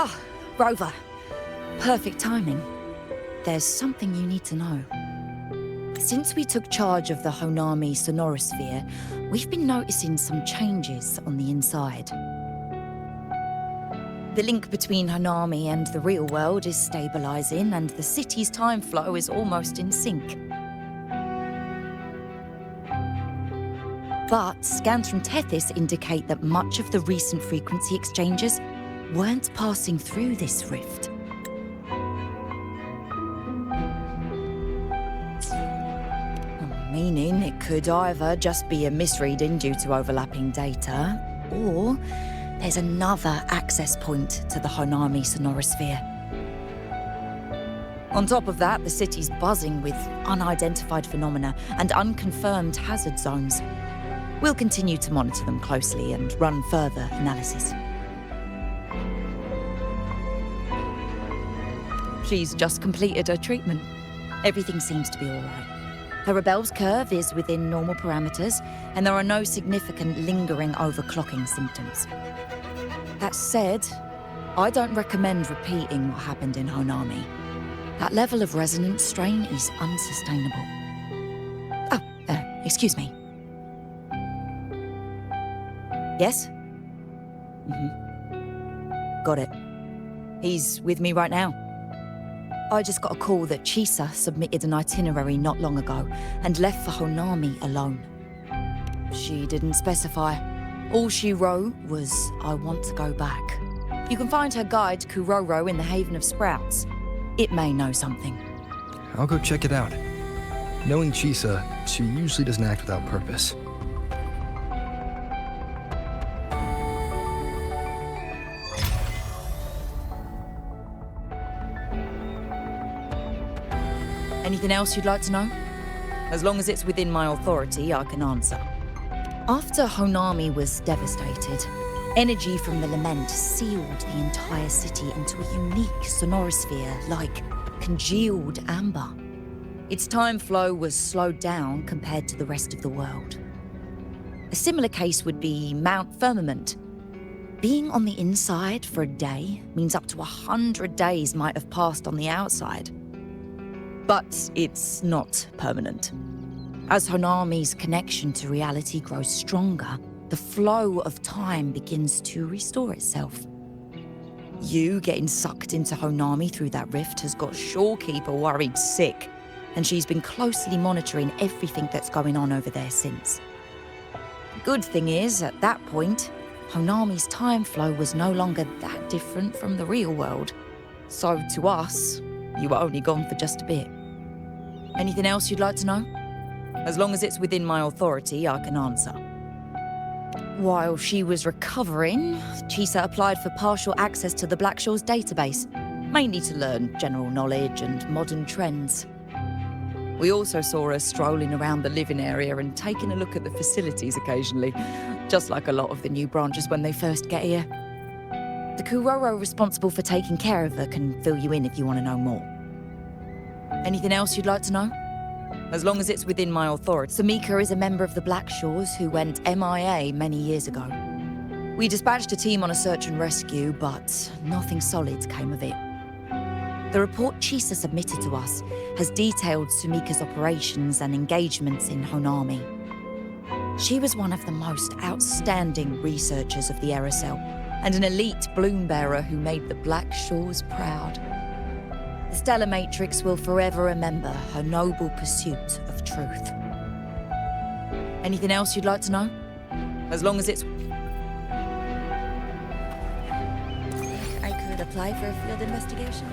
Ah, Rover. Perfect timing. There's something you need to know. Since we took charge of the Honami sonorosphere, we've been noticing some changes on the inside. The link between Honami and the real world is stabilizing, and the city's time flow is almost in sync. But scans from Tethys indicate that much of the recent frequency exchanges weren't passing through this rift. Meaning it could either just be a misreading due to overlapping data, or there's another access point to the Honami sonorosphere. On top of that, the city's buzzing with unidentified phenomena and unconfirmed hazard zones. We'll continue to monitor them closely and run further analysis. She's just completed her treatment. Everything seems to be all right. Her Rebel's curve is within normal parameters, and there are no significant lingering overclocking symptoms. That said, I don't recommend repeating what happened in Honami. That level of resonance strain is unsustainable. Oh, excuse me. Yes? Got it. He's with me right now. I just got a call that Chisa submitted an itinerary not long ago and left for Honami alone. She didn't specify. All she wrote was, "I want to go back." You can find her guide, Kuroro, in the Haven of Sprouts. It may know something. I'll go check it out. Knowing Chisa, she usually doesn't act without purpose. Anything else you'd like to know? As long as it's within my authority, I can answer. After Honami was devastated, energy from the lament sealed the entire city into a unique sonorosphere like congealed amber. Its time flow was slowed down compared to the rest of the world. A similar case would be Mount Firmament. Being on the inside for a day means up to 100 days might have passed on the outside. But it's not permanent. As Honami's connection to reality grows stronger, the flow of time begins to restore itself. You getting sucked into Honami through that rift has got Shorekeeper worried sick, and she's been closely monitoring everything that's going on over there since. The good thing is, at that point, Honami's time flow was no longer that different from the real world. So to us, you were only gone for just a bit. Anything else you'd like to know? As long as it's within my authority, I can answer. While she was recovering, Chisa applied for partial access to the Black Shores database, mainly to learn general knowledge and modern trends. We also saw her strolling around the living area and taking a look at the facilities occasionally, just like a lot of the new branches when they first get here. The Kuroro responsible for taking care of her can fill you in if you want to know more. Anything else you'd like to know? As long as it's within my authority. Samika is a member of the Black Shores who went MIA many years ago. We dispatched a team on a search and rescue, but nothing solid came of it. The report Chisa submitted to us has detailed Sumika's operations and engagements in Honami. She was one of the most outstanding researchers of the Aerocell, and an elite bloom bearer who made the Black Shores proud. The Stellar Matrix will forever remember her noble pursuit of truth. Anything else you'd like to know? As long as it's... I could apply for a field investigation?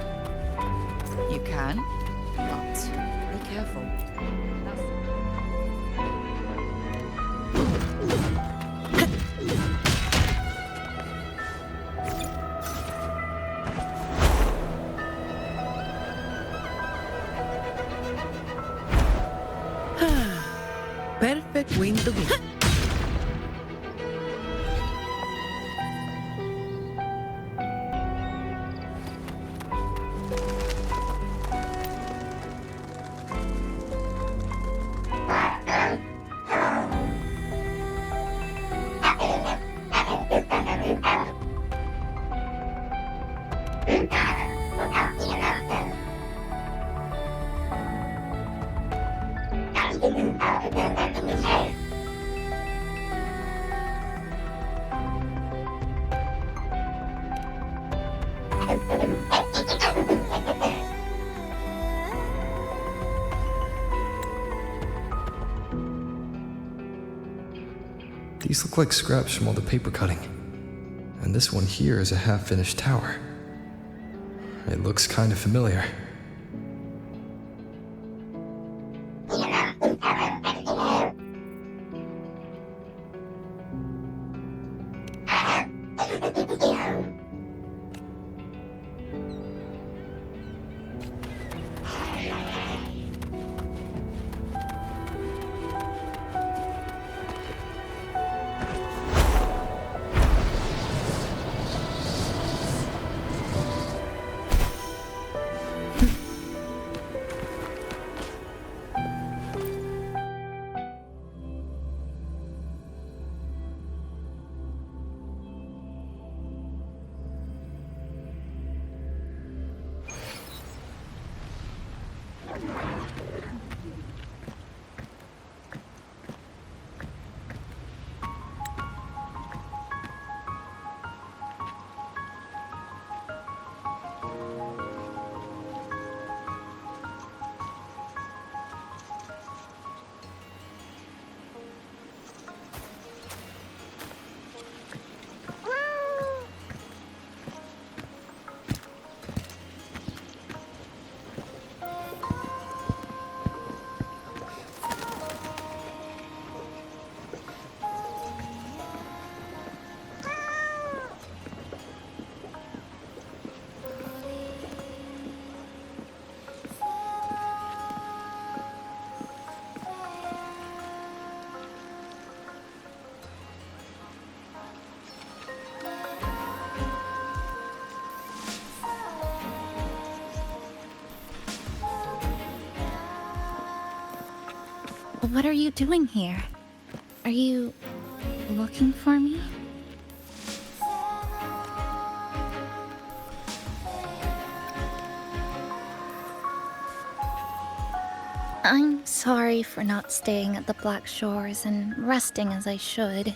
You can, but be careful. Perfect win to win. These look like scraps from all the paper cutting. And this one here is a half-finished tower. It looks kind of familiar. What are you doing here? Are you looking for me? I'm sorry for not staying at the Black Shores and resting as I should.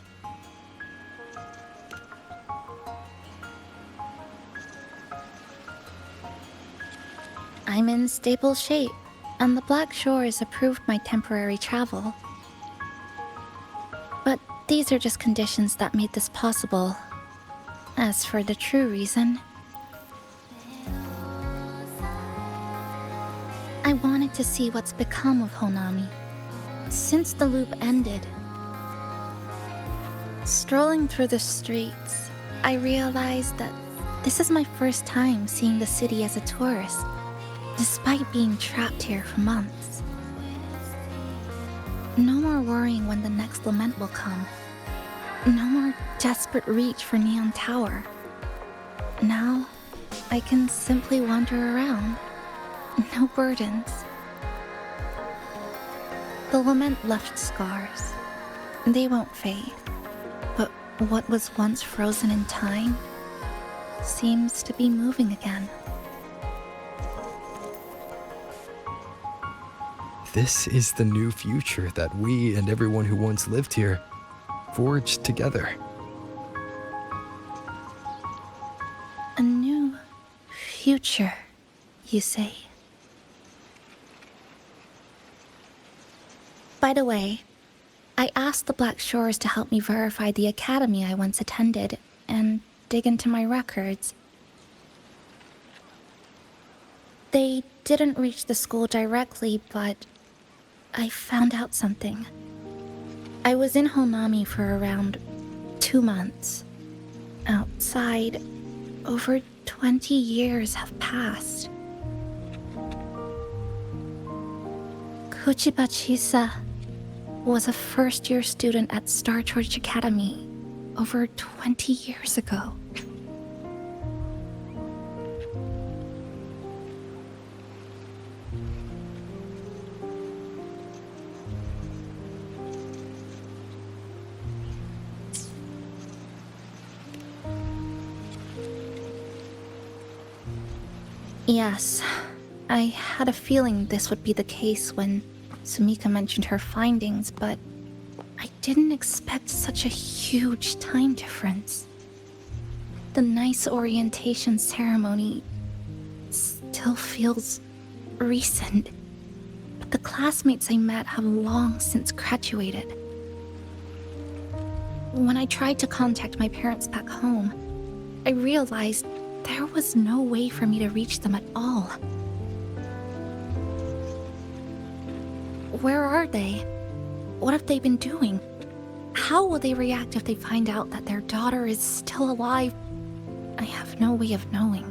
I'm in stable shape, and the Black Shores approved my temporary travel. But these are just conditions that made this possible. As for the true reason, I wanted to see what's become of Honami since the loop ended. Strolling through the streets, I realized that this is my first time seeing the city as a tourist, despite being trapped here for months. No more worrying when the next lament will come. No more desperate reach for Neon Tower. Now, I can simply wander around. No burdens. The lament left scars. They won't fade. But what was once frozen in time seems to be moving again. This is the new future that we and everyone who once lived here forged together. A new future, you say? By the way, I asked the Black Shores to help me verify the academy I once attended and dig into my records. They didn't reach the school directly, but I found out something. I was in Honami for around 2 months. Outside, over 20 years have passed. Kuchiba Chisa was a first-year student at Star Church Academy over 20 years ago. Yes, I had a feeling this would be the case when Sumika mentioned her findings, but I didn't expect such a huge time difference. The nice orientation ceremony still feels recent, but the classmates I met have long since graduated. When I tried to contact my parents back home, I realized there was no way for me to reach them at all. Where are they? What have they been doing? How will they react if they find out that their daughter is still alive? I have no way of knowing.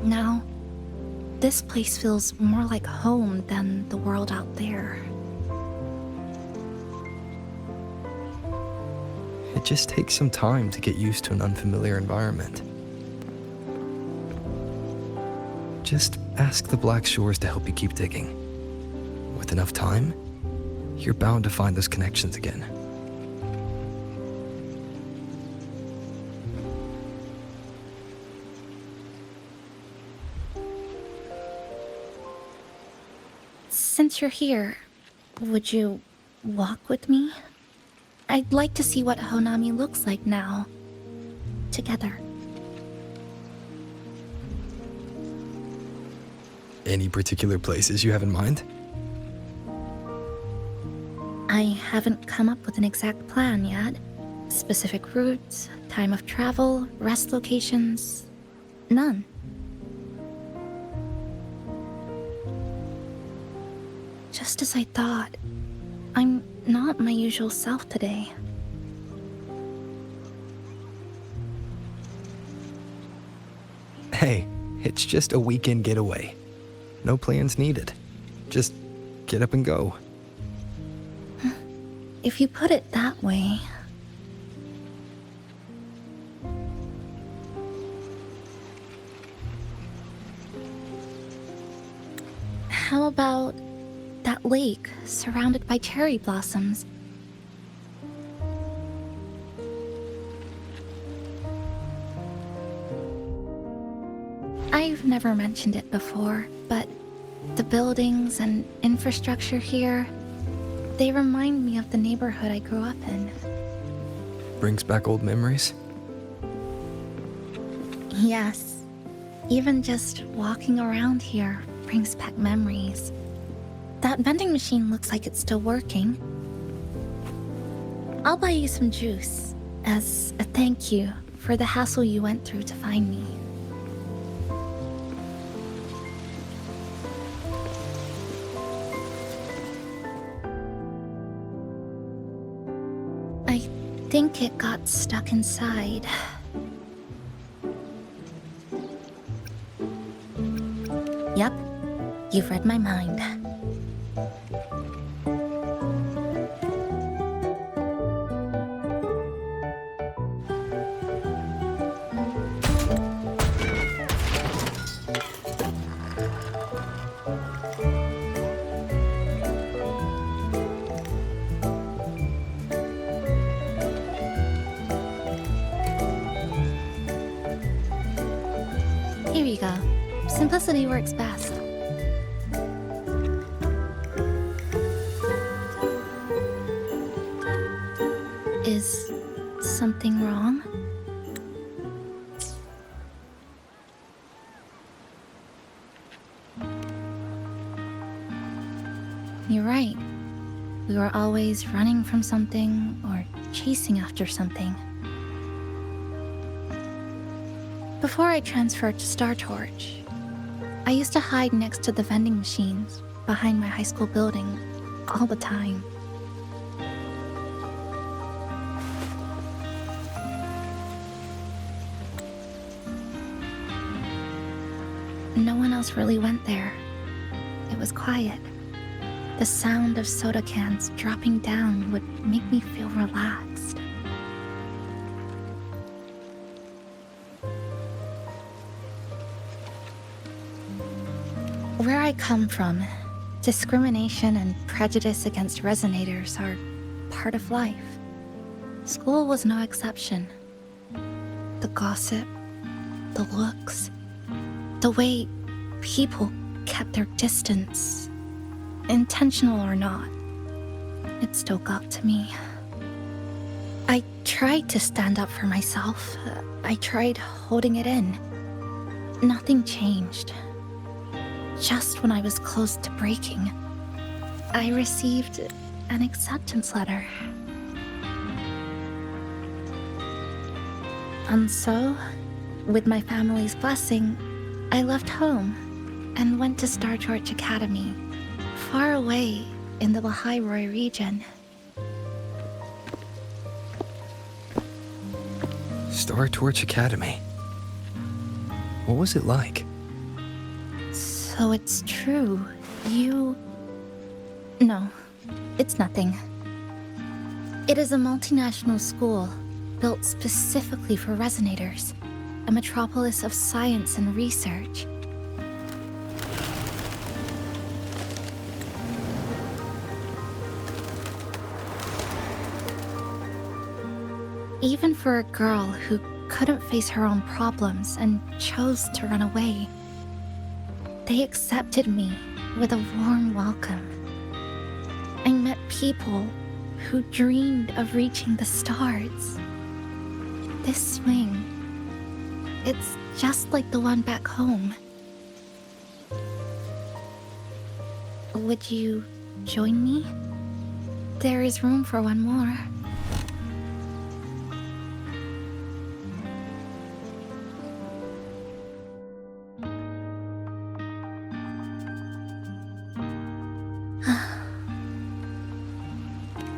Now, this place feels more like home than the world out there. It just takes some time to get used to an unfamiliar environment. Just ask the Black Shores to help you keep digging. With enough time, you're bound to find those connections again. Since you're here, would you walk with me? I'd like to see what Honami looks like now. Together. Any particular places you have in mind? I haven't come up with an exact plan yet. Specific routes, time of travel, rest locations, none. Just as I thought, I'm not my usual self today. Hey, it's just a weekend getaway. No plans needed. Just get up and go. If you put it that way. How about that lake surrounded by cherry blossoms? I've never mentioned it before, but the buildings and infrastructure here, they remind me of the neighborhood I grew up in. Brings back old memories? Yes. Even just walking around here brings back memories. That vending machine looks like it's still working. I'll buy you some juice as a thank you for the hassle you went through to find me. I think it got stuck inside. Yep, you've read my mind. Here you go. Simplicity works best. Is something wrong? You're right. We were always running from something or chasing after something. Before I transferred to Star Torch, I used to hide next to the vending machines behind my high school building all the time. No one else really went there. It was quiet. The sound of soda cans dropping down would make me feel relaxed. Where I come from, discrimination and prejudice against resonators are part of life. School was no exception. The gossip, the looks, the way people kept their distance, intentional or not, it still got to me. I tried to stand up for myself. I tried holding it in. Nothing changed. Just when I was close to breaking, I received an acceptance letter. And so, with my family's blessing, I left home and went to Star Torch Academy, far away in the Lahai-Roy region. Star Torch Academy. What was it like? So it's true, you... No, it's nothing. It is a multinational school built specifically for resonators, a metropolis of science and research. Even for a girl who couldn't face her own problems and chose to run away, they accepted me with a warm welcome. I met people who dreamed of reaching the stars. This swing, it's just like the one back home. Would you join me? There is room for one more.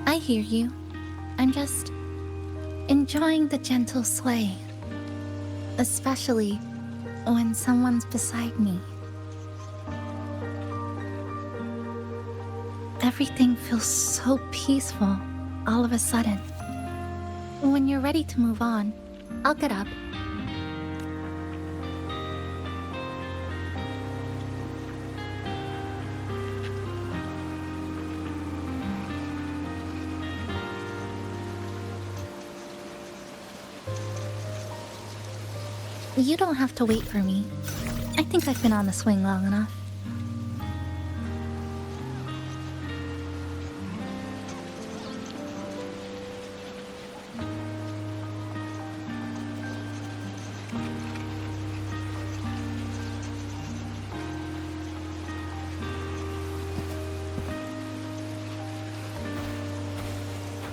I hear you. I'm just enjoying the gentle sway, especially when someone's beside me. Everything feels so peaceful all of a sudden. When you're ready to move on, I'll get up. You don't have to wait for me. I think I've been on the swing long enough.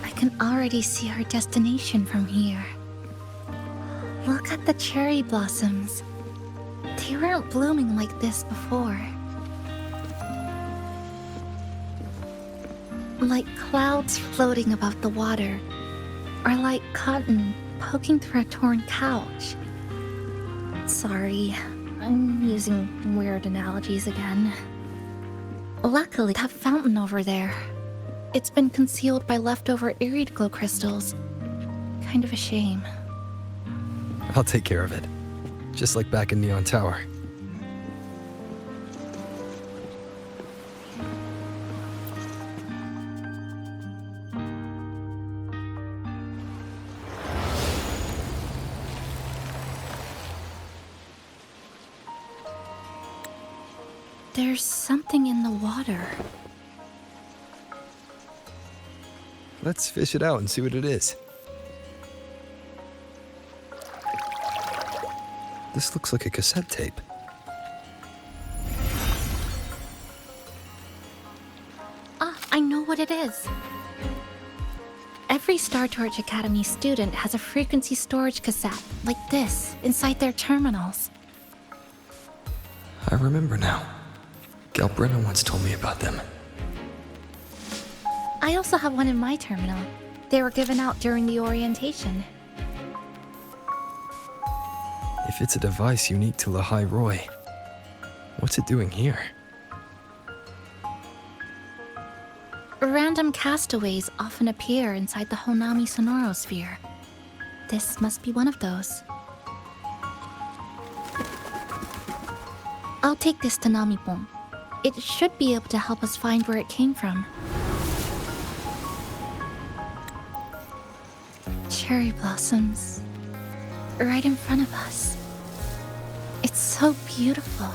I can already see our destination from here. Look at the cherry blossoms. They weren't blooming like this before. Like clouds floating above the water, or like cotton poking through a torn couch. Sorry, I'm using weird analogies again. Luckily, that fountain over there, it's been concealed by leftover irid glow crystals. Kind of a shame. I'll take care of it. Just like back in Neon Tower. There's something in the water. Let's fish it out and see what it is. This looks like a cassette tape. Ah, I know what it is. Every Star Torch Academy student has a frequency storage cassette like this inside their terminals. I remember now. Galbrina once told me about them. I also have one in my terminal. They were given out during the orientation. If it's a device unique to Lahai-Roy, what's it doing here? Random castaways often appear inside the Honami sonorosphere. This must be one of those. I'll take this to Namipon. It should be able to help us find where it came from. Cherry blossoms. Right in front of us. It's so beautiful.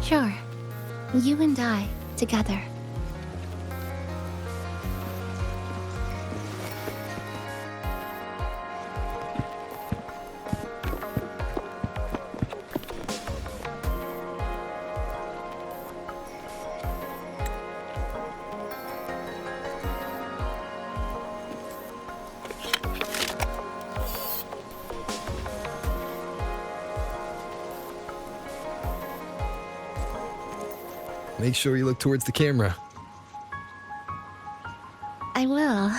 Sure. You and I, together. Make sure you look towards the camera. I will.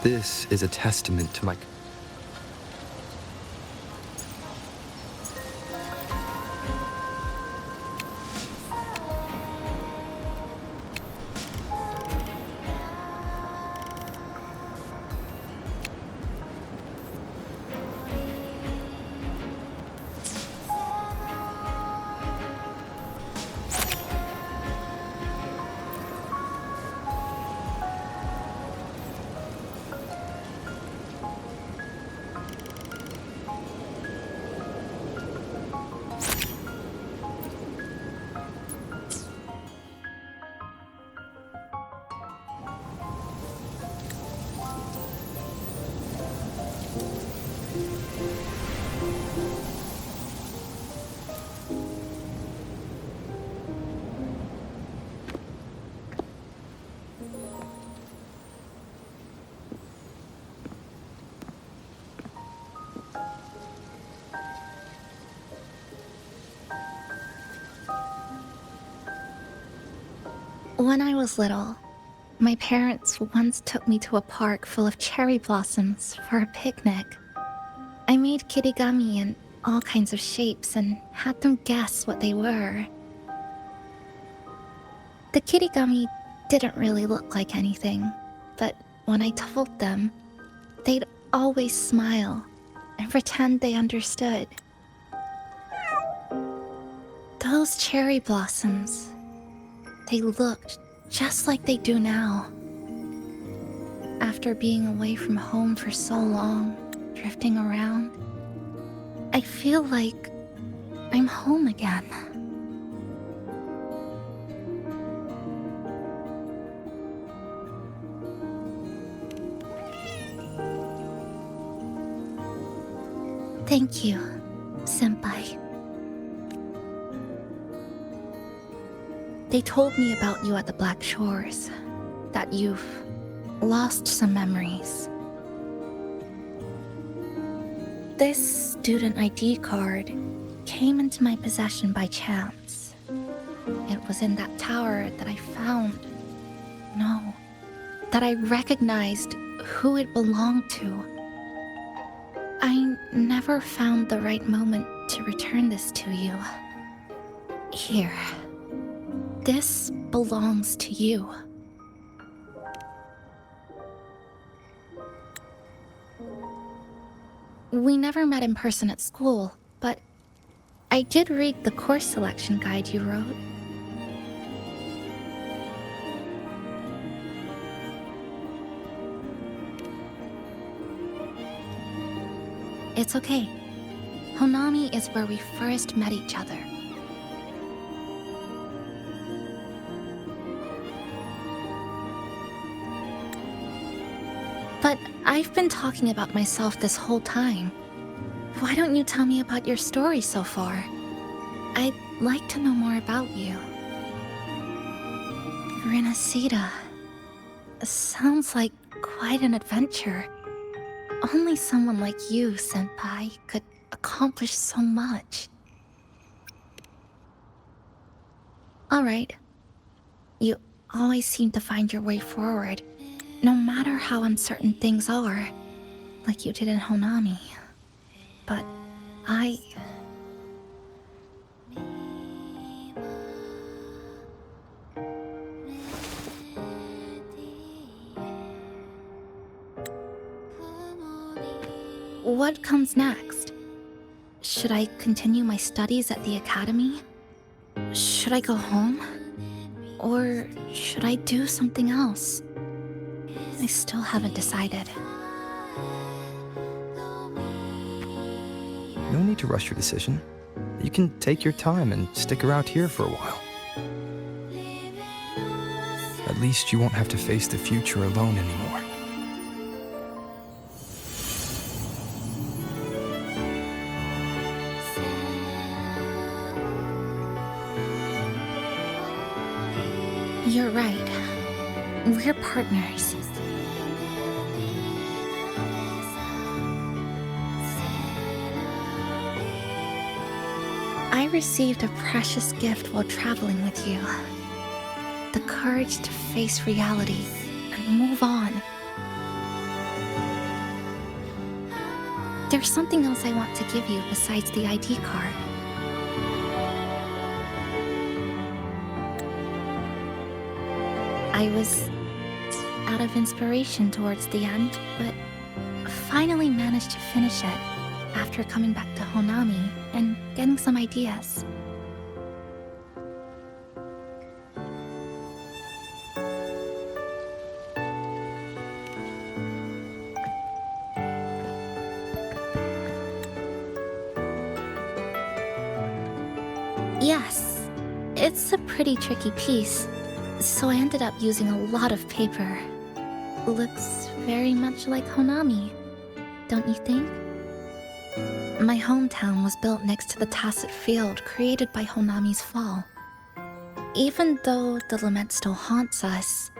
This is a testament to my... When I was little, my parents once took me to a park full of cherry blossoms for a picnic. I made kirigami in all kinds of shapes and had them guess what they were. The kirigami didn't really look like anything, but when I told them, they'd always smile and pretend they understood. Those cherry blossoms, they looked just like they do now. After being away from home for so long, drifting around, I feel like I'm home again. Thank you, Senpai. They told me about you at the Black Shores, that you've lost some memories. This student ID card came into my possession by chance. It was in that tower that I found. No, that I recognized who it belonged to. I never found the right moment to return this to you. Here. This belongs to you. We never met in person at school, but I did read the course selection guide you wrote. It's okay. Honami is where we first met each other. But I've been talking about myself this whole time. Why don't you tell me about your story so far? I'd like to know more about you. Renesita. Sounds like quite an adventure. Only someone like you, Senpai, could accomplished so much. Alright. You always seem to find your way forward, no matter how uncertain things are, like you did in Honami. But What comes next? Should I continue my studies at the academy? Should I go home? Or should I do something else? I still haven't decided. No need to rush your decision. You can take your time and stick around here for a while. At least you won't have to face the future alone anymore. You're right. We're partners. I received a precious gift while traveling with you. The courage to face reality and move on. There's something else I want to give you besides the ID card. I was out of inspiration towards the end, but finally managed to finish it after coming back to Honami and getting some ideas. Yes, it's a pretty tricky piece. So I ended up using a lot of paper. Looks very much like Honami, don't you think? My hometown was built next to the tacit field created by Honami's fall. Even though the lament still haunts us,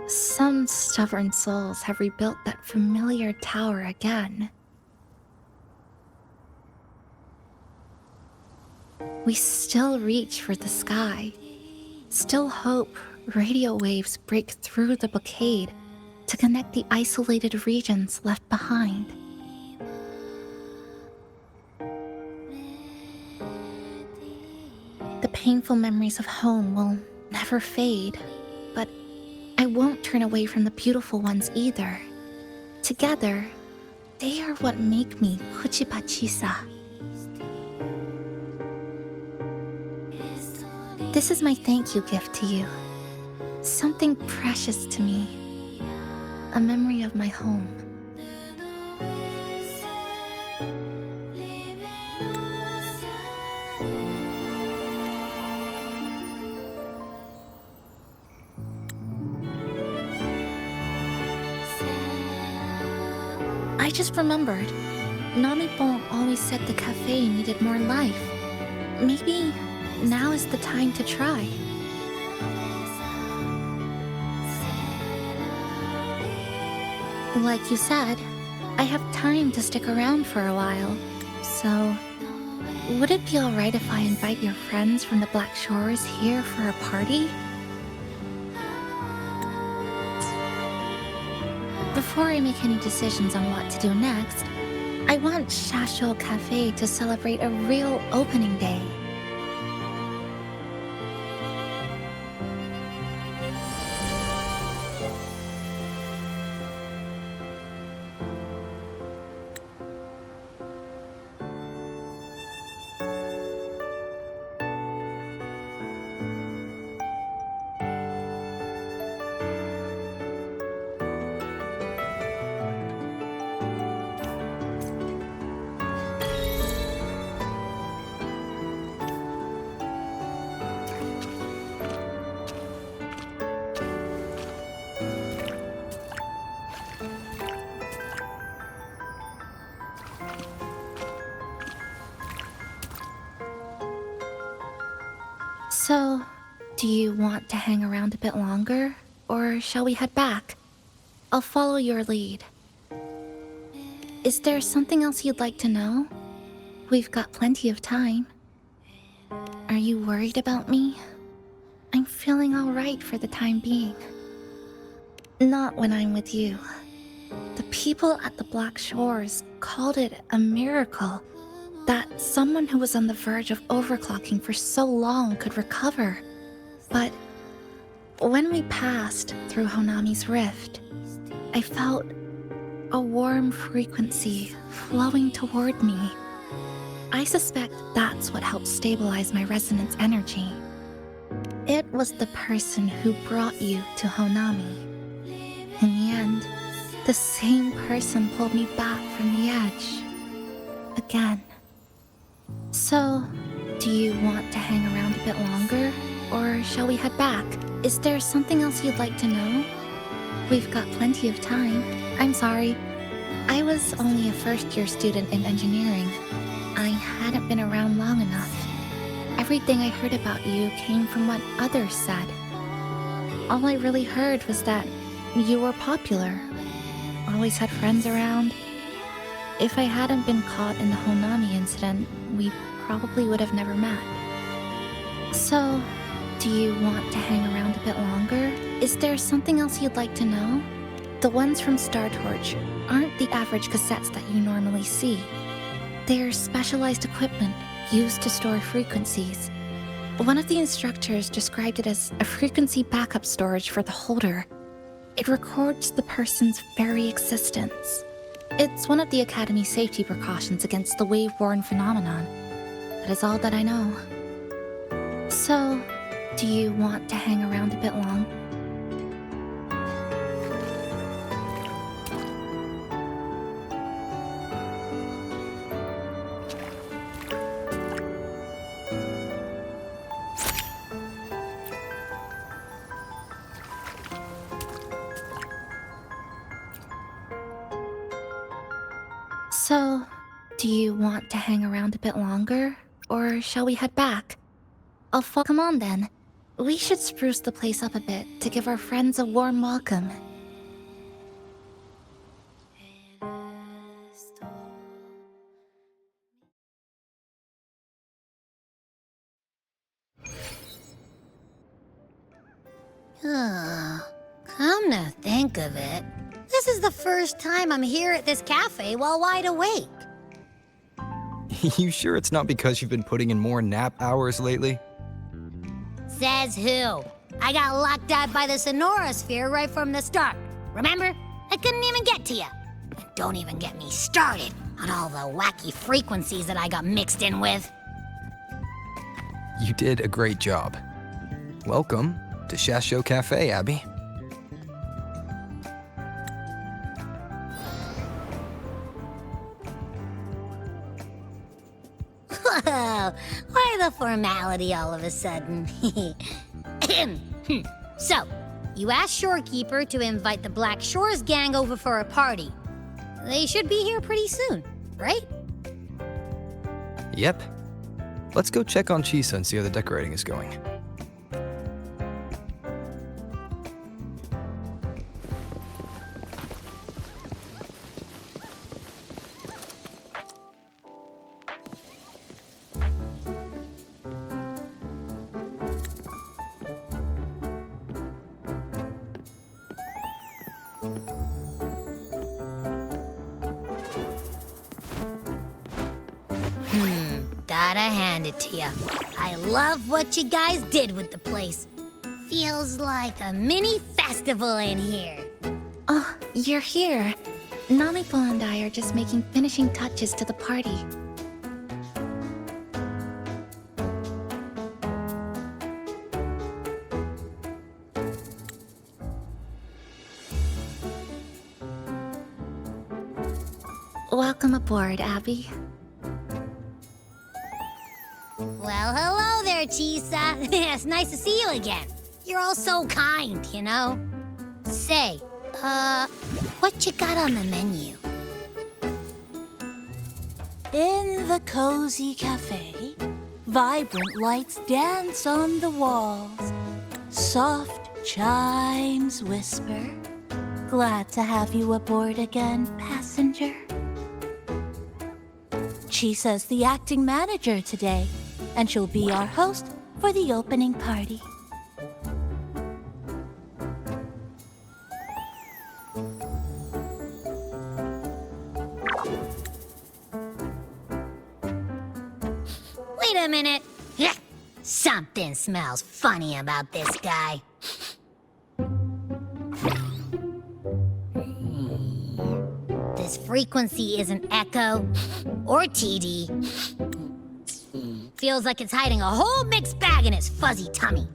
some stubborn souls have rebuilt that familiar tower again. We still reach for the sky, still hope radio waves break through the blockade to connect the isolated regions left behind. The painful memories of home will never fade, but I won't turn away from the beautiful ones either. Together, they are what make me Kuchipachisa. This is my thank you gift to you. Something precious to me. A memory of my home. I just remembered. Namipon always said the cafe needed more life. Maybe now is the time to try. Like you said, I have time to stick around for a while, so would it be alright if I invite your friends from the Black Shores here for a party? Before I make any decisions on what to do next, I want Shasho Cafe to celebrate a real opening day. So, do you want to hang around a bit longer, or shall we head back? I'll follow your lead. Is there something else you'd like to know? We've got plenty of time. Are you worried about me? I'm feeling alright for the time being. Not when I'm with you. The people at the Black Shores called it a miracle that someone who was on the verge of overclocking for so long could recover. But when we passed through Honami's rift, I felt a warm frequency flowing toward me. I suspect that's what helped stabilize my resonance energy. It was the person who brought you to Honami. In the end, the same person pulled me back from the edge. Again. So, do you want to hang around a bit longer, or shall we head back? Is there something else you'd like to know? We've got plenty of time. I'm sorry. I was only a first-year student in engineering. I hadn't been around long enough. Everything I heard about you came from what others said. All I really heard was that you were popular. Always had friends around. If I hadn't been caught in the Honami incident, we probably would have never met. So, do you want to hang around a bit longer? Is there something else you'd like to know? The ones from Star Torch aren't the average cassettes that you normally see. They're specialized equipment used to store frequencies. One of the instructors described it as a frequency backup storage for the holder. It records the person's very existence. It's one of the Academy's safety precautions against the wave-borne phenomenon. That is all that I know. So, do you want to hang around a bit long? So, do you want to hang around a bit longer, or shall we head back? Come on then. We should spruce the place up a bit to give our friends a warm welcome. Come to think of it, this is the first time I'm here at this cafe while wide awake. You sure it's not because you've been putting in more nap hours lately? Says who? I got locked out by the Sonora Sphere right from the start. Remember? I couldn't even get to you. And don't even get me started on all the wacky frequencies that I got mixed in with. You did a great job. Welcome to Shasho Cafe, Abby. Whoa, why the formality all of a sudden? So, you asked Shorekeeper to invite the Black Shores gang over for a party. They should be here pretty soon, right? Yep. Let's go check on Chisa and see how the decorating is going. Gotta hand it to ya. I love what you guys did with the place. Feels like a mini festival in here. Oh, you're here. Namiko and I are just making finishing touches to the party. Welcome aboard, Abby. Well, hello there, Chisa. It's nice to see you again. You're all so kind, you know? Say, what you got on the menu? In the cozy cafe, vibrant lights dance on the walls. Soft chimes whisper. Glad to have you aboard again, passenger. Chisa's the acting manager today, and she'll be our host for the opening party. Wait a minute. Something smells funny about this guy. This frequency isn't echo or TD. Feels like it's hiding a whole mixed bag in his fuzzy tummy.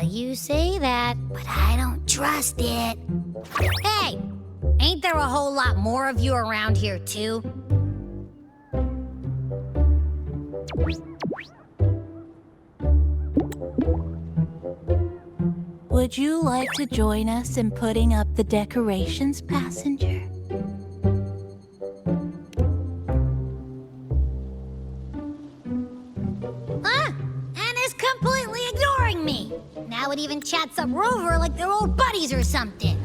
You say that, but I don't trust it. Hey! Ain't there a whole lot more of you around here, too? Would you like to join us in putting up the decorations, passenger? And is completely ignoring me. Now it even chats up Rover like they're old buddies or something.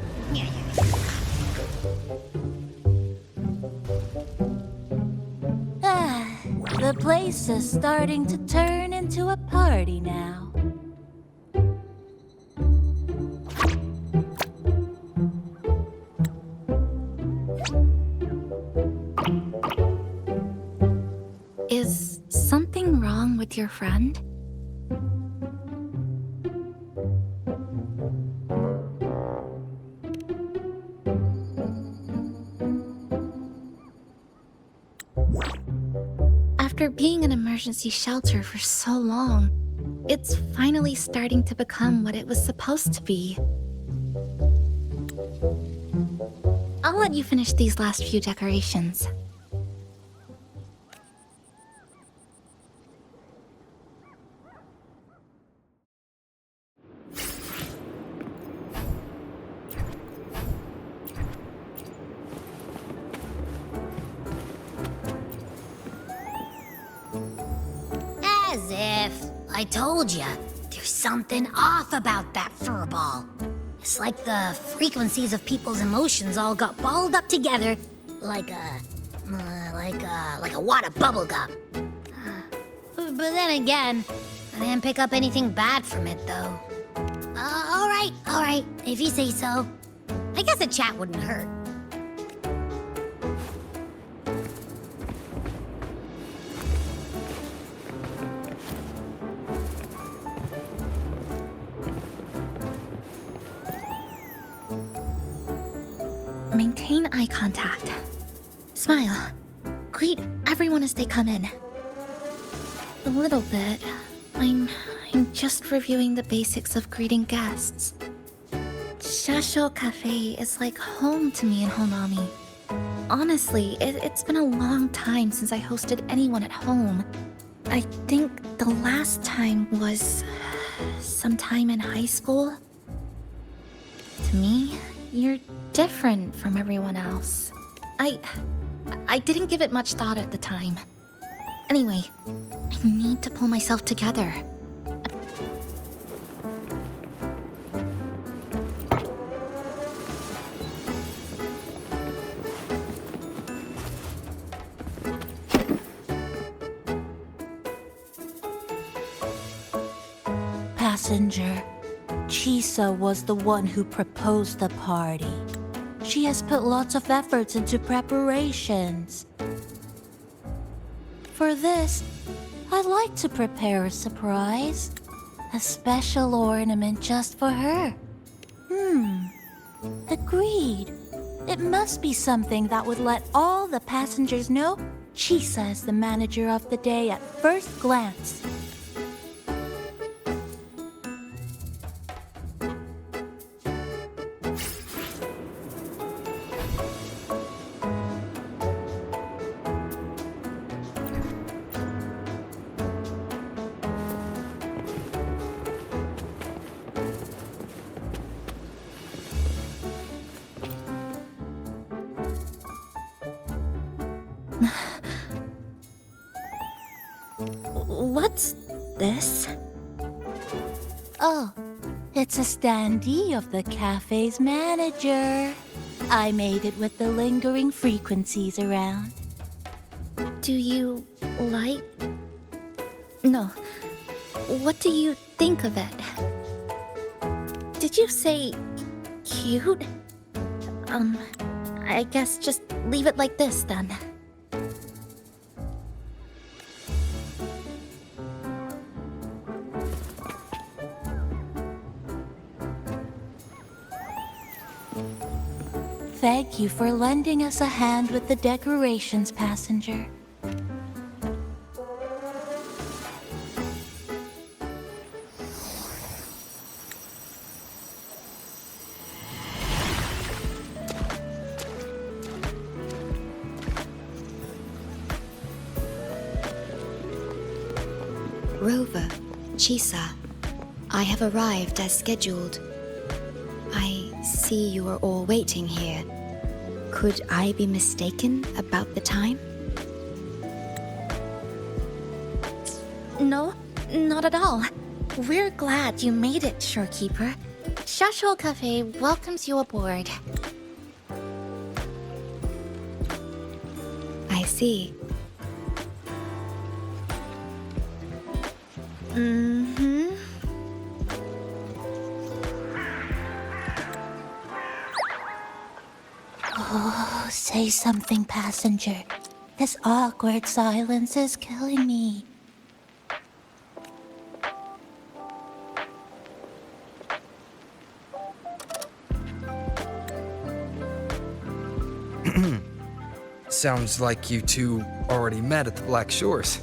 The place is starting to turn into a party now. Is something wrong with your friend? After being an emergency shelter for so long, it's finally starting to become what it was supposed to be. I'll let you finish these last few decorations. As if. I told ya, there's something off about that furball. It's like the frequencies of people's emotions all got balled up together like a wad of bubble gum. But then again, I didn't pick up anything bad from it, though. All right, if you say so. I guess a chat wouldn't hurt. Maintain eye contact. Smile. Greet everyone as they come in. A little bit. I'm just reviewing the basics of greeting guests. Shasho Cafe is like home to me in Honami. Honestly, it's been a long time since I hosted anyone at home. I think the last time was sometime in high school. To me, you're different from everyone else. I didn't give it much thought at the time. Anyway, I need to pull myself together. Passenger, Chisa was the one who proposed the party. She has put lots of efforts into preparations. For this, I'd like to prepare a surprise. A special ornament just for her. Agreed. It must be something that would let all the passengers know Chisa is the manager of the day at first glance. What's this? Oh, it's a standee of the cafe's manager. I made it with the lingering frequencies around. Do you like... No. What do you think of it? Did you say cute? I guess just leave it like this then. Thank you for lending us a hand with the decorations, passenger. Rover, Chisa, I have arrived as scheduled. I see you are all waiting here. Could I be mistaken about the time? No, not at all. We're glad you made it, Shorekeeper. Shashol Cafe welcomes you aboard. I see. Mm-hmm. Oh, say something, passenger. This awkward silence is killing me. Sounds like you two already met at the Black Shores.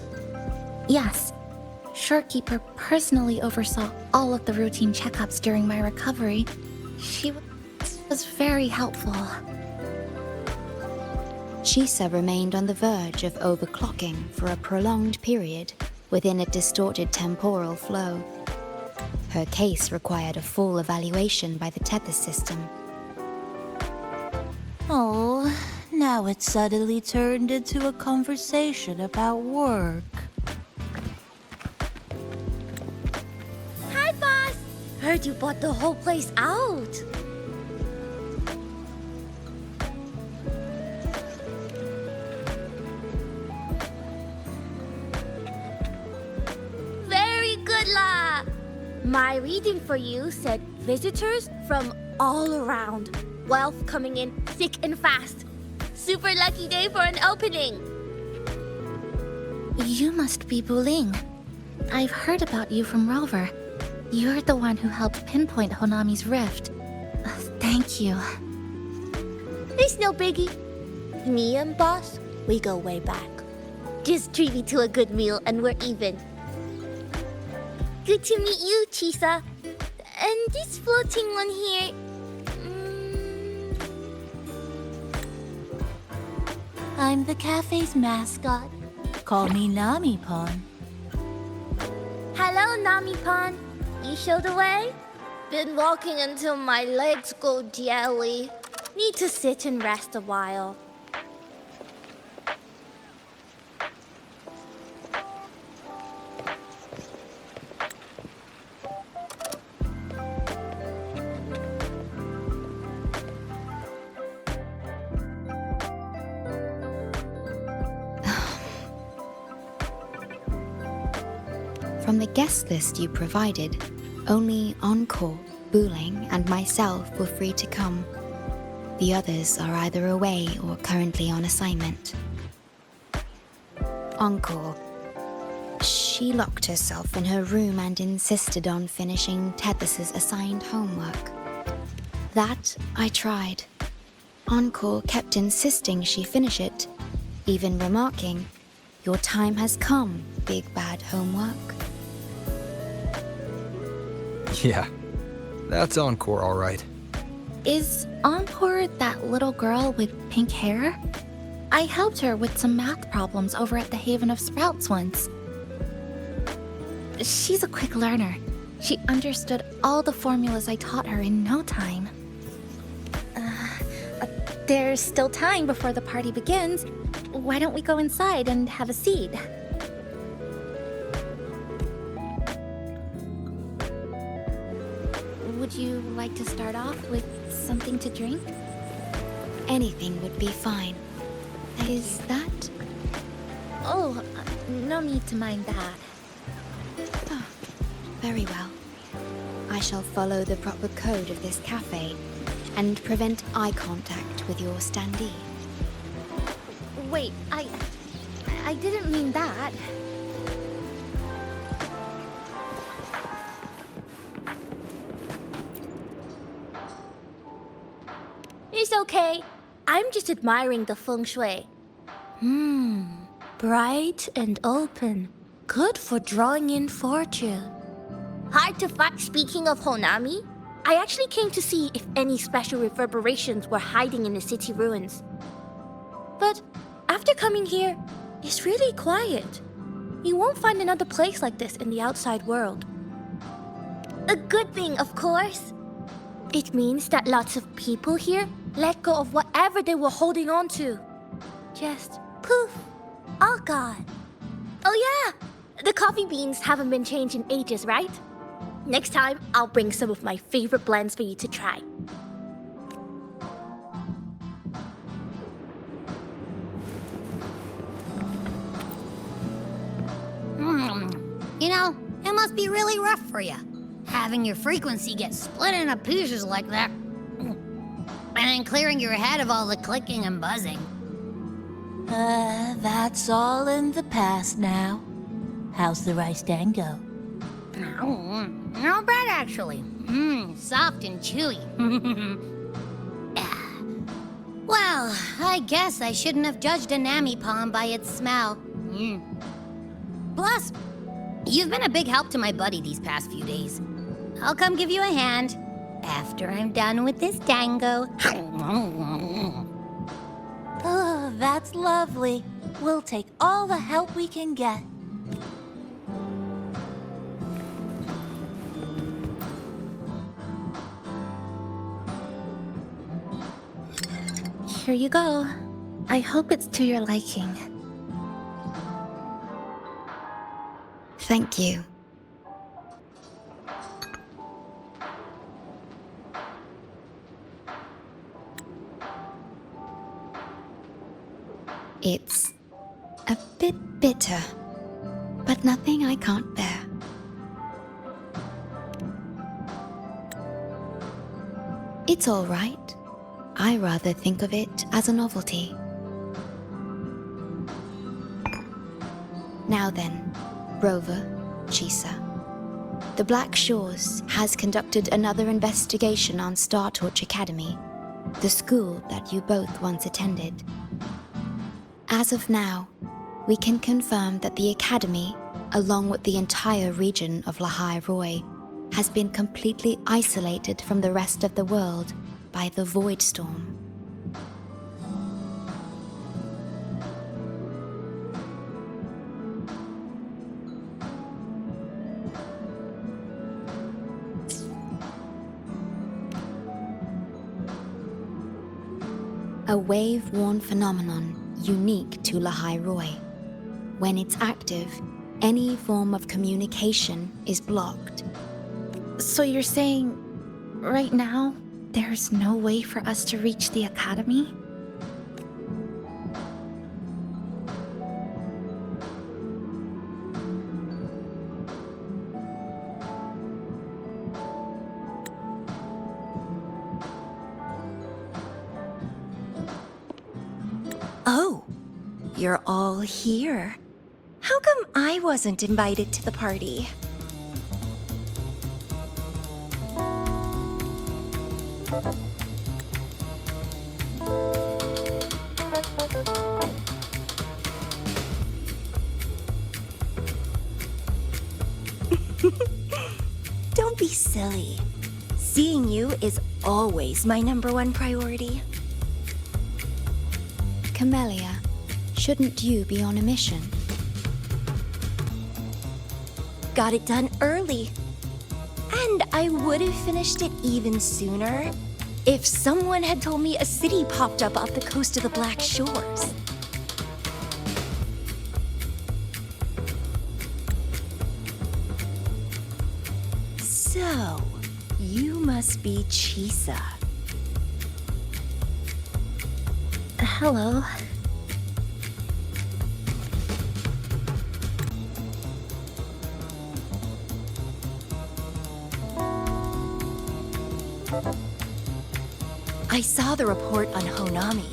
Yes. Shorekeeper personally oversaw all of the routine checkups during my recovery. She was very helpful. Chisa remained on the verge of overclocking for a prolonged period within a distorted temporal flow. Her case required a full evaluation by the tether system. Oh, now it's suddenly turned into a conversation about work. Hi, boss! Heard you bought the whole place out. Very good, La! My reading for you said visitors from all around. Wealth coming in thick and fast. Super lucky day for an opening. You must be Buling. I've heard about you from Rover. You're the one who helped pinpoint Honami's rift. Thank you. It's no biggie. Me and boss, we go way back. Just treat me to a good meal and we're even. Good to meet you, Chisa. And this floating one here... I'm the cafe's mascot. Call me Nami-pon. Hello, Nami-pon. You show the way? Been walking until my legs go jelly. Need to sit and rest a while. From the guest list you provided, only Encore, Buling, and myself were free to come. The others are either away or currently on assignment. Encore. She locked herself in her room and insisted on finishing Tethys' assigned homework. That I tried. Encore kept insisting she finish it, even remarking, "Your time has come, big bad homework." Yeah, that's Encore, all right. Is Encore that little girl with pink hair? I helped her with some math problems over at the Haven of Sprouts once. She's a quick learner. She understood all the formulas I taught her in no time. There's still time before the party begins. Why don't we go inside and have a seat? Would you like to start off with something to drink? anything would be fine. Is that? Oh, no need to mind that. Oh, very well. I shall follow the proper code of this cafe and prevent eye contact with your standee. Wait, I didn't mean that. It's okay. I'm just admiring the feng shui. Bright and open. Good for drawing in fortune. Hard to find. Speaking of Honami, I actually came to see if any special reverberations were hiding in the city ruins. But after coming here, it's really quiet. You won't find another place like this in the outside world. A good thing, of course. It means that lots of people here let go of whatever they were holding on to. Just poof, all gone. Oh yeah, the coffee beans haven't been changed in ages, right? Next time, I'll bring some of my favorite blends for you to try. You know, it must be really rough for you, having your frequency get split into pieces like that. And then clearing your head of all the clicking and buzzing. That's all in the past now. How's the rice dango? Not bad, actually. Soft and chewy. Well, I guess I shouldn't have judged a Nami palm by its smell. Plus, you've been a big help to my buddy these past few days. I'll come give you a hand after I'm done with this dango. Oh, that's lovely. We'll take all the help we can get. Here you go. I hope it's to your liking. Thank you. It's a bit bitter, but nothing I can't bear. It's all right. I rather think of it as a novelty. Now then, Rover, Chisa. The Black Shores has conducted another investigation on Star Torch Academy, the school that you both once attended. As of now, we can confirm that the Academy, along with the entire region of Lahai-Roy, has been completely isolated from the rest of the world by the Void Storm. A wave-worn phenomenon unique to Lahai-Roy. When it's active, any form of communication is blocked. So you're saying, right now, there's no way for us to reach the Academy? Oh, you're all here. How come I wasn't invited to the party? Don't be silly. Seeing you is always my #1 priority. Camellia, shouldn't you be on a mission? Got it done early. And I would have finished it even sooner if someone had told me a city popped up off the coast of the Black Shores. So, you must be Chisa. Hello. I saw the report on Honami.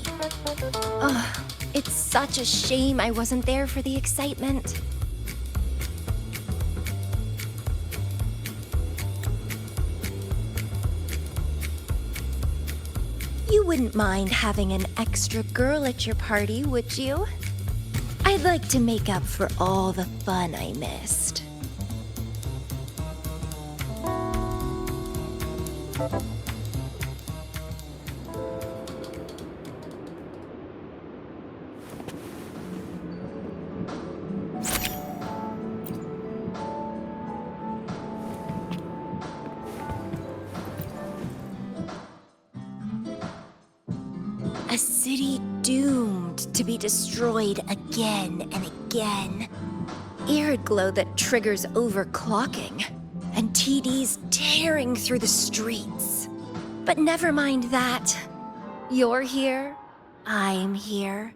Ugh, it's such a shame I wasn't there for the excitement. You wouldn't mind having an extra girl at your party, would you? I'd like to make up for all the fun I missed. A city doomed to be destroyed again and again. Arid glow that triggers overclocking, and TDs tearing through the streets. But never mind that. You're here, I'm here.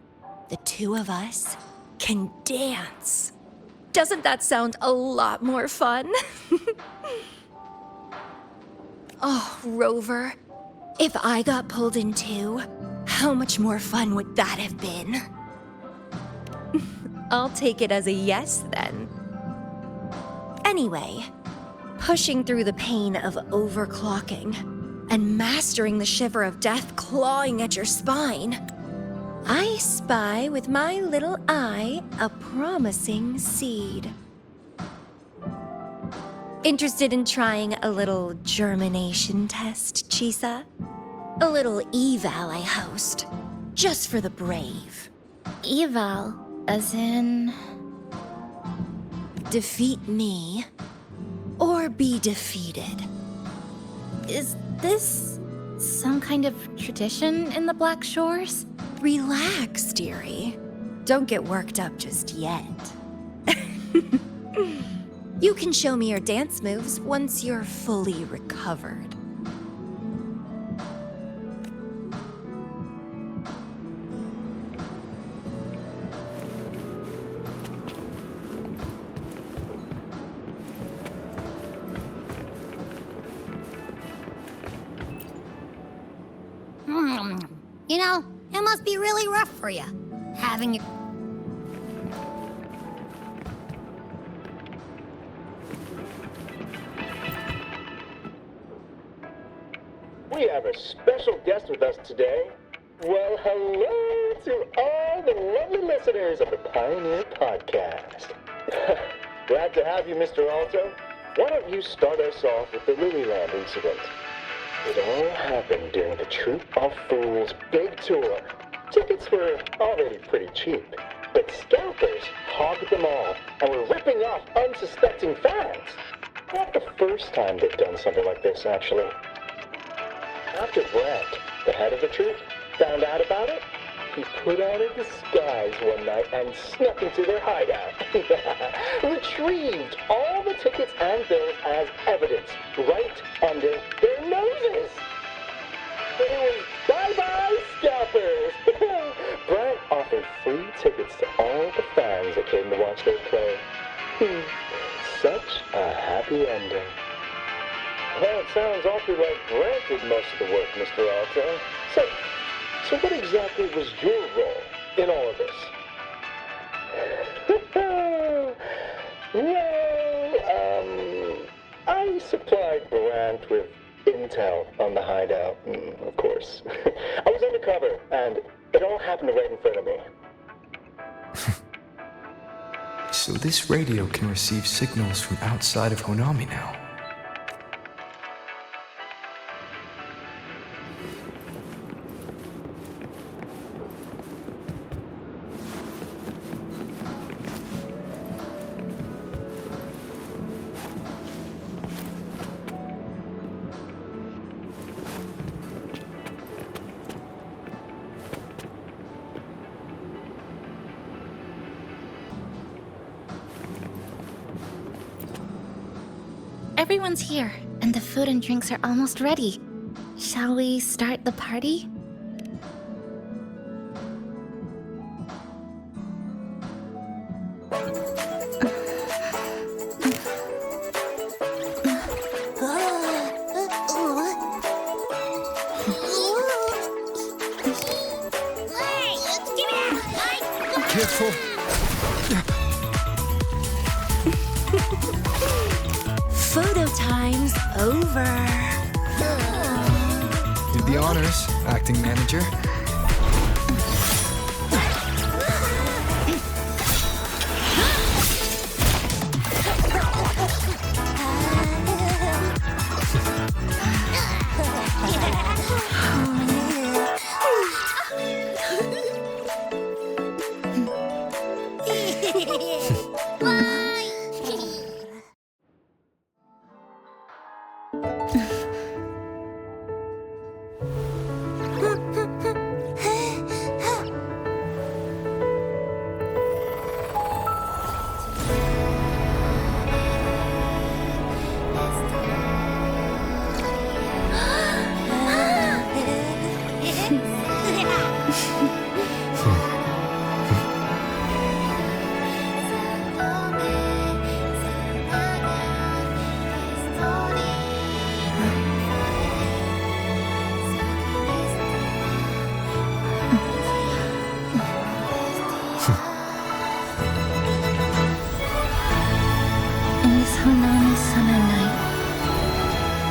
The two of us can dance. Doesn't that sound a lot more fun? Oh, Rover, if I got pulled in too, how much more fun would that have been? I'll take it as a yes, then. Anyway, pushing through the pain of overclocking and mastering the shiver of death clawing at your spine, I spy with my little eye a promising seed. Interested in trying a little germination test, Chisa? A little eval I host, just for the brave. Eval, as in... Defeat me, or be defeated. Is this some kind of tradition in the Black Shores? Relax, dearie. Don't get worked up just yet. You can show me your dance moves once you're fully recovered. You know, it must be really rough for you, having your... We have a special guest with us today. Well, hello to all the lovely listeners of the Pioneer Podcast. Glad to have you, Mr. Alto. Why don't you start us off with the Lilyland incident? It all happened during the Troop of Fools big tour. Tickets were already pretty cheap, but scalpers hogged them all and were ripping off unsuspecting fans. Not the first time they've done something like this, actually. After Brent, the head of the troop, found out about it, he put on a disguise one night and snuck into their hideout. Retrieved all the tickets and bills as evidence right under their noses. It was bye-bye scalpers. Brent offered free tickets to all the fans that came to watch their play. Such a happy ending. Well, it sounds awfully like Brent did most of the work, Mr. Alto. So what exactly was your role in all of this? Well, I supplied Brent with intel on the hideout, of course. I was undercover, and it all happened right in front of me. So this radio can receive signals from outside of Honami now. Everyone's here, and the food and drinks are almost ready. Shall we start the party? Careful. Photo time's over. Do the honors, acting manager. In this Honami summer night,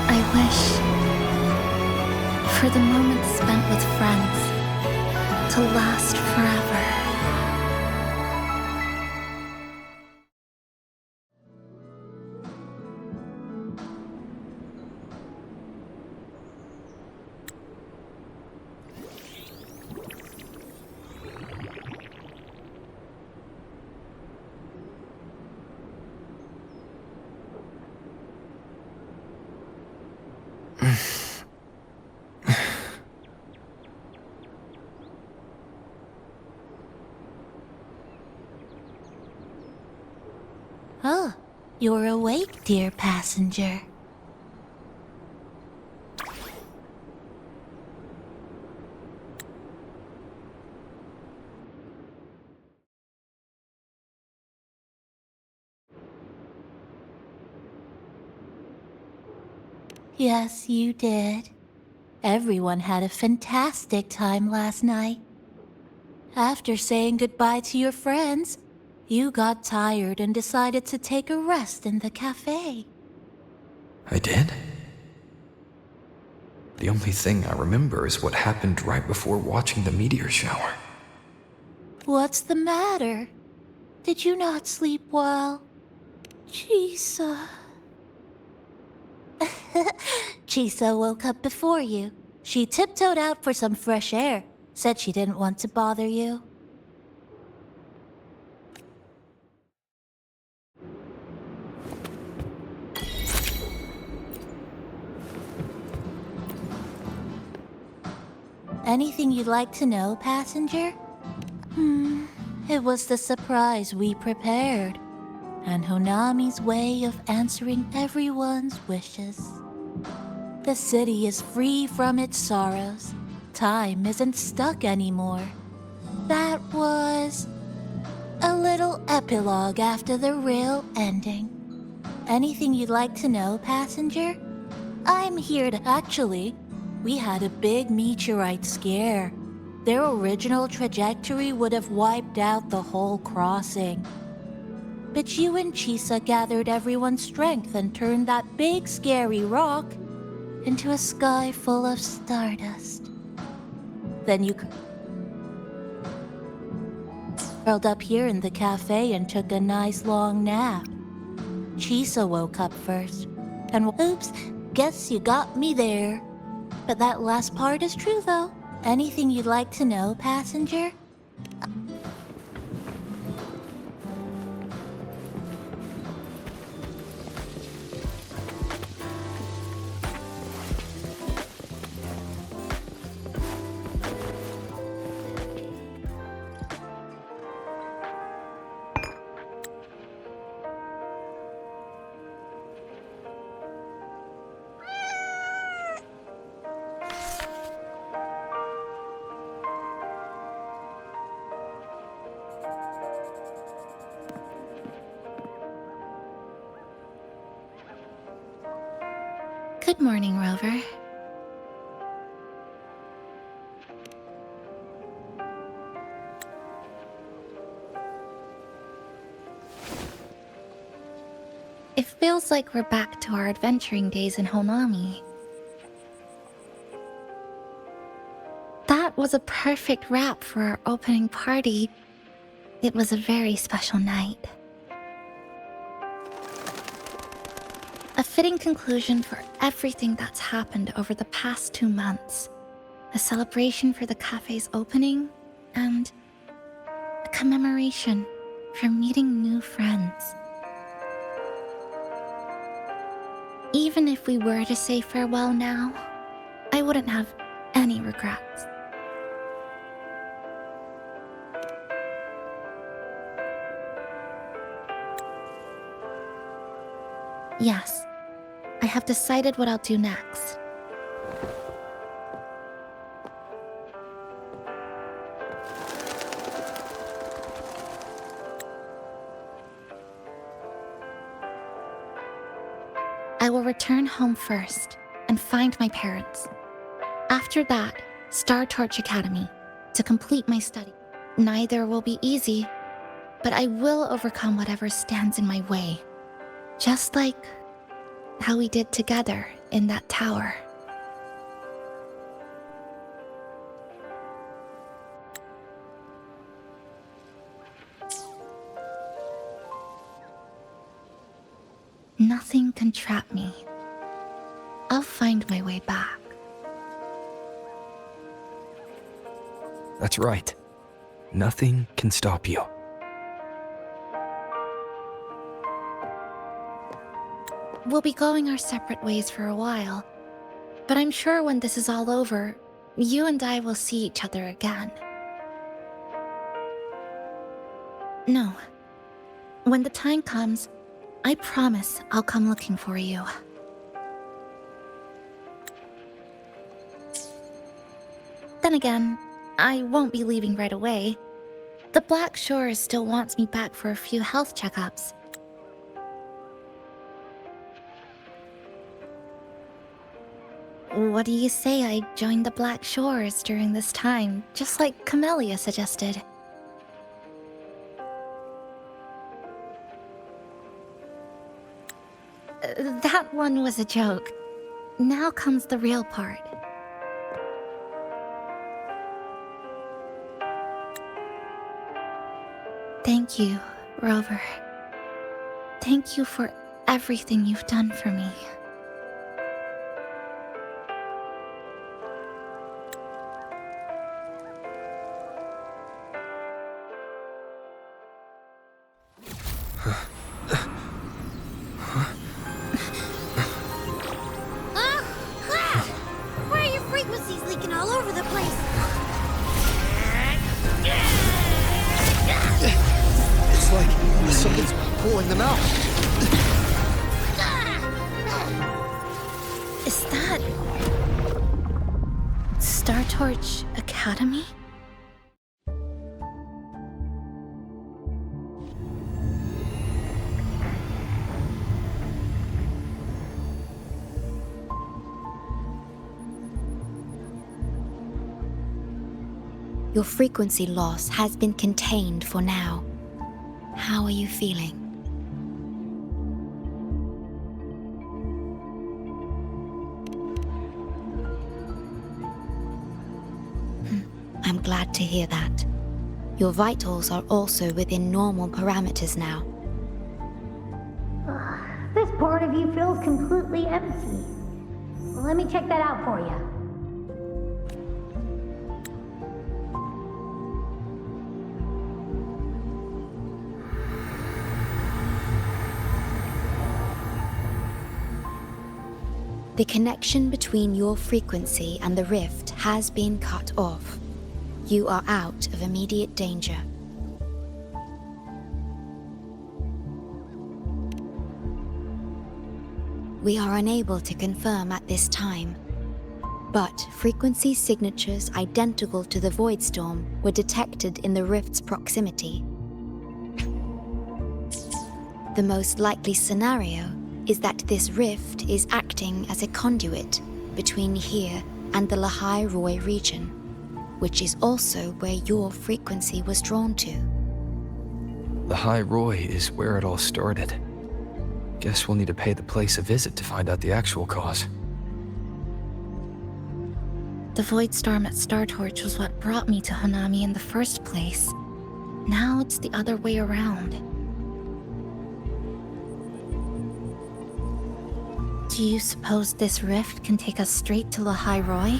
I wish for the moments spent with friends to last forever. Oh, you're awake, dear passenger. Yes, you did. Everyone had a fantastic time last night. After saying goodbye to your friends, you got tired and decided to take a rest in the cafe. I did? The only thing I remember is what happened right before watching the meteor shower. What's the matter? Did you not sleep well? Chisa. Chisa woke up before you. She tiptoed out for some fresh air. Said she didn't want to bother you. Anything you'd like to know, passenger? It was the surprise we prepared, and Honami's way of answering everyone's wishes. The city is free from its sorrows. Time isn't stuck anymore. That was a little epilogue after the real ending. Anything you'd like to know, passenger? I'm here to actually. We had a big meteorite scare. Their original trajectory would have wiped out the whole crossing. But you and Chisa gathered everyone's strength and turned that big scary rock into a sky full of stardust. Then you curled up here in the cafe and took a nice long nap. Chisa woke up first, and oops, guess you got me there. But that last part is true, though. Anything you'd like to know, passenger? Good morning, Rover. It feels like we're back to our adventuring days in Honami. That was a perfect wrap for our opening party. It was a very special night. A fitting conclusion for everything that's happened over the past 2 months. A celebration for the cafe's opening, and a commemoration for meeting new friends. Even if we were to say farewell now, I wouldn't have any regrets. Yes, I have decided what I'll do next. I will return home first and find my parents. After that, Star Torch Academy to complete my study. Neither will be easy, but I will overcome whatever stands in my way. Just like how we did together in that tower. Nothing can trap me. I'll find my way back. That's right. Nothing can stop you. We'll be going our separate ways for a while, but I'm sure when this is all over, you and I will see each other again. No. When the time comes, I promise I'll come looking for you. Then again, I won't be leaving right away. The Black Shore still wants me back for a few health checkups. What do you say I join the Black Shores during this time, just like Camellia suggested? That one was a joke. Now comes the real part. Thank you, Rover. Thank you for everything you've done for me. Why are your frequencies leaking all over the place? It's like something's pulling them out. Is that Star Torch Academy? Your frequency loss has been contained for now. How are you feeling? I'm glad to hear that. Your vitals are also within normal parameters now. This part of you feels completely empty. Well, let me check that out for you. The connection between your frequency and the rift has been cut off. You are out of immediate danger. We are unable to confirm at this time, but frequency signatures identical to the Void Storm were detected in the rift's proximity. The most likely scenario is that this rift is acting as a conduit between here and the Lahai-Roy region, which is also where your frequency was drawn to. Lahai-Roy is where it all started. Guess we'll need to pay the place a visit to find out the actual cause. The void storm at Startorch was what brought me to Honami in the first place. Now it's the other way around. Do you suppose this rift can take us straight to Lahai-Roy?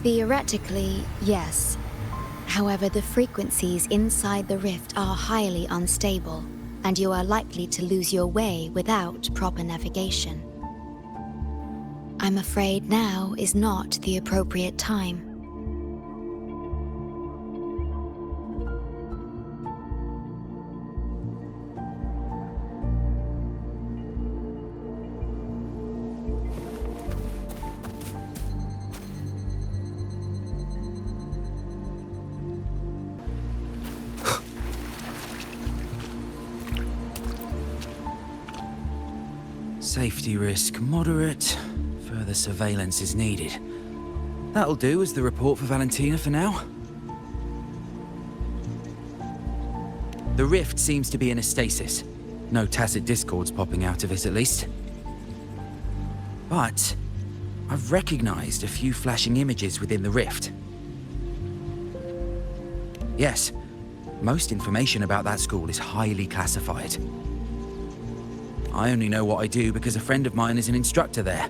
Theoretically, yes. However, the frequencies inside the rift are highly unstable, and you are likely to lose your way without proper navigation. I'm afraid now is not the appropriate time. Safety risk moderate. Further surveillance is needed. That'll do as the report for Valentina for now. The rift seems to be in a stasis. No tacit discords popping out of it, at least. But I've recognized a few flashing images within the rift. Yes, most information about that school is highly classified. I only know what I do because a friend of mine is an instructor there.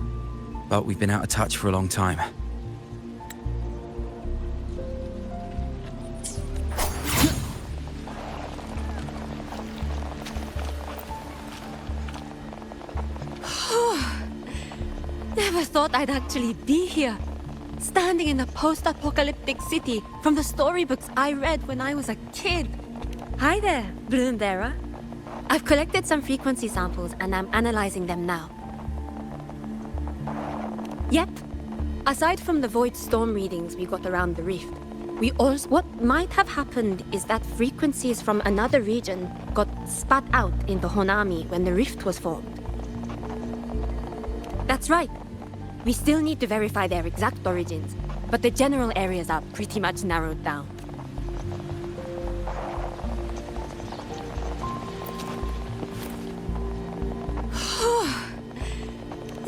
But we've been out of touch for a long time. Never thought I'd actually be here. Standing in a post-apocalyptic city from the storybooks I read when I was a kid. Hi there, Bloomberra. I've collected some frequency samples and I'm analyzing them now. Yep. Aside from the void storm readings we got around the rift, what might have happened is that frequencies from another region got spat out into Honami when the rift was formed. That's right. We still need to verify their exact origins, but the general areas are pretty much narrowed down.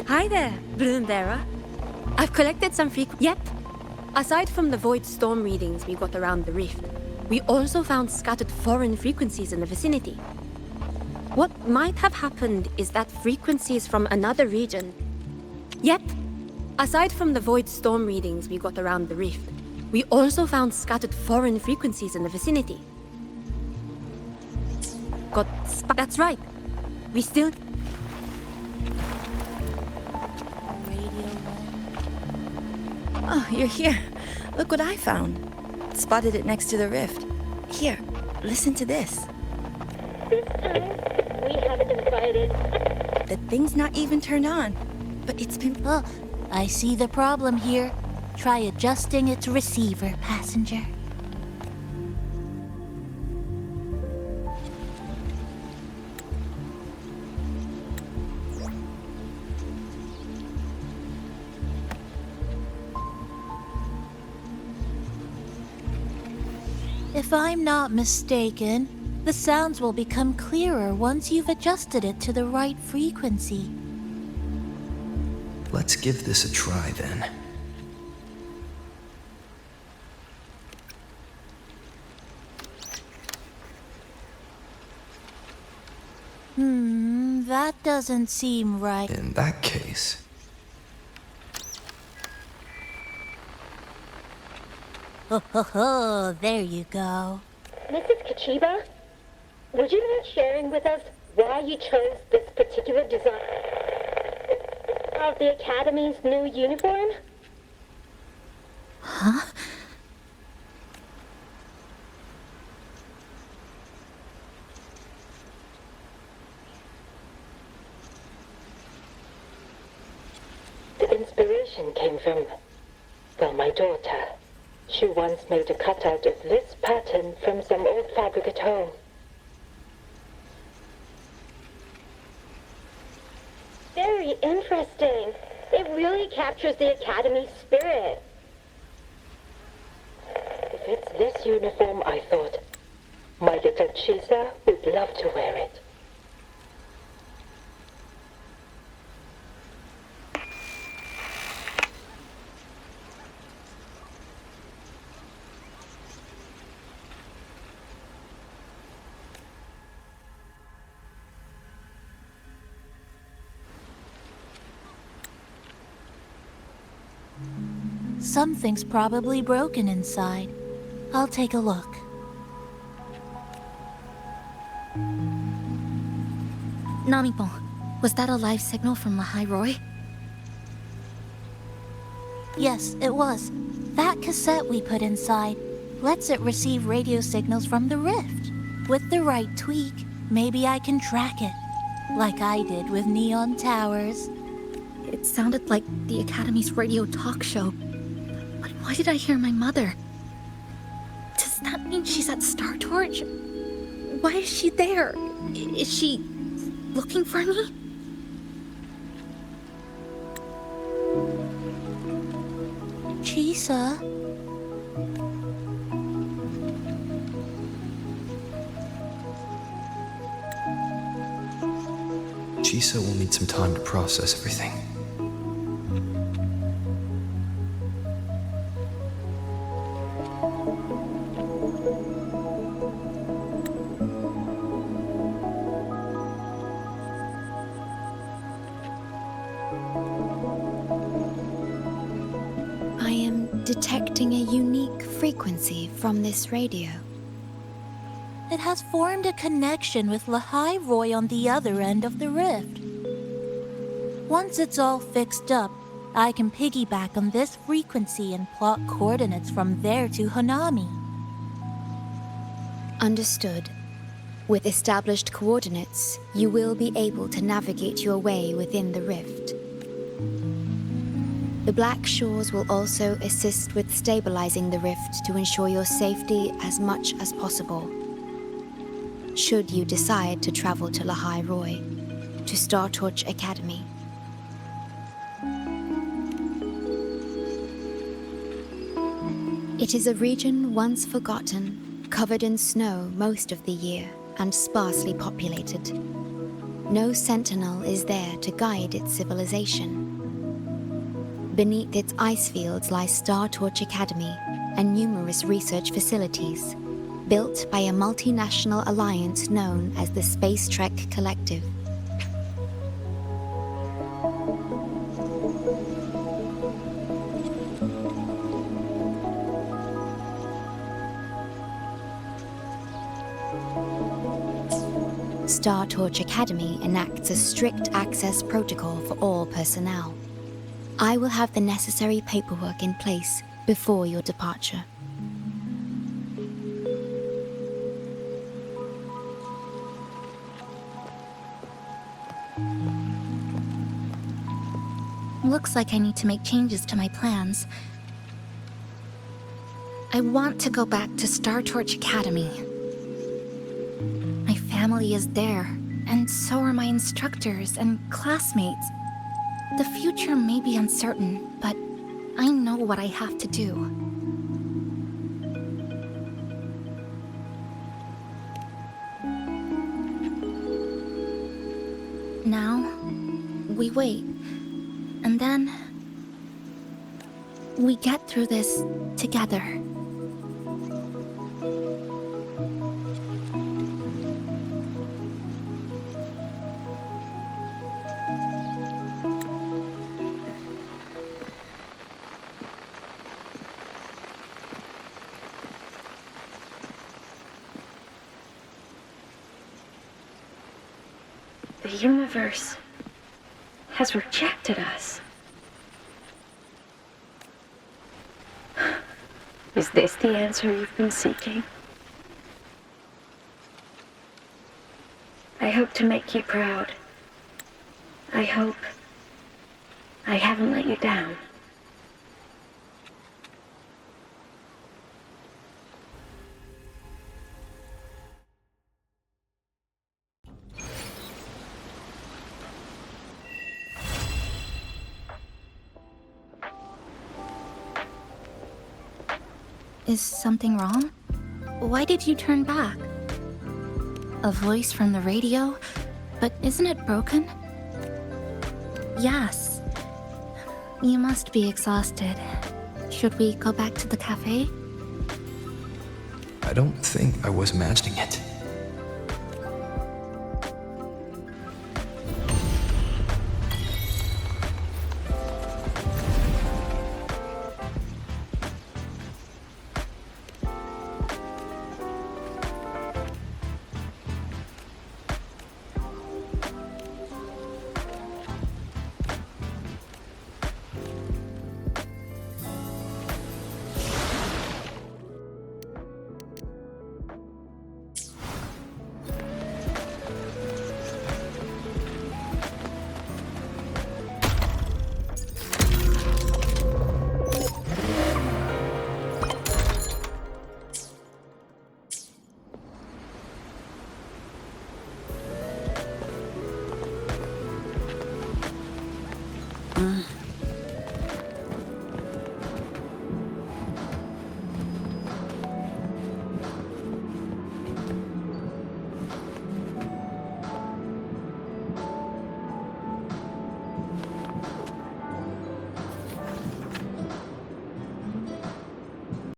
Hi there, Bloomberra. I've collected some Yep. Aside from the void storm readings we got around the rift, we also found scattered foreign frequencies in the vicinity. What might have happened is that frequencies from another region... Yep. Aside from the void storm readings we got around the rift, we also found scattered foreign frequencies in the vicinity. That's right. We still... Oh, you're here. Look what I found. Spotted it next to the rift. Here, listen to this. This time, we haven't invited. The thing's not even turned on, but it's been... Oh, I see the problem here. Try adjusting its receiver, passenger. If I'm not mistaken, the sounds will become clearer once you've adjusted it to the right frequency. Let's give this a try then. That doesn't seem right. In that case... Oh, there you go. Mrs. Kachiba, would you mind sharing with us why you chose this particular design of the Academy's new uniform? Huh? inspiration came from, well, my daughter. She once made a cutout of this pattern from some old fabric at home. Very interesting. It really captures the Academy spirit. If it's this uniform, I thought, my little Chisa would love to wear it. Something's probably broken inside. I'll take a look. Namipon, was that a live signal from Lahai-Roy? Yes, it was. That cassette we put inside lets it receive radio signals from the rift. With the right tweak, maybe I can track it, like I did with Neon Towers. It sounded like the Academy's radio talk show. But why did I hear my mother? Does that mean she's at Star Torch? Why is she there? Is she looking for me? Chisa? Chisa will need some time to process everything. I am detecting a unique frequency from this radio. It has formed a connection with Lahai-Roy on the other end of the rift. Once it's all fixed up, I can piggyback on this frequency and plot coordinates from there to Honami. Understood. With established coordinates, you will be able to navigate your way within the rift. The Black Shores will also assist with stabilizing the rift to ensure your safety as much as possible. Should you decide to travel to Lahai-Roy, to Star Torch Academy. It is a region once forgotten, covered in snow most of the year, and sparsely populated. No sentinel is there to guide its civilization. Beneath its ice fields lies Star Torch Academy and numerous research facilities, built by a multinational alliance known as the Space Trek Collective. Star Torch Academy enacts a strict access protocol for all personnel. I will have the necessary paperwork in place before your departure. Looks like I need to make changes to my plans. I want to go back to Star Torch Academy. My family is there, and so are my instructors and classmates. The future may be uncertain, but I know what I have to do. Now, we wait. And then, we get through this together. The universe has rejected us. Is this the answer you've been seeking? I hope to make you proud. I hope I haven't let you down. Is something wrong? Why did you turn back? A voice from the radio? But isn't it broken? Yes. You must be exhausted. Should we go back to the cafe? I don't think I was imagining it.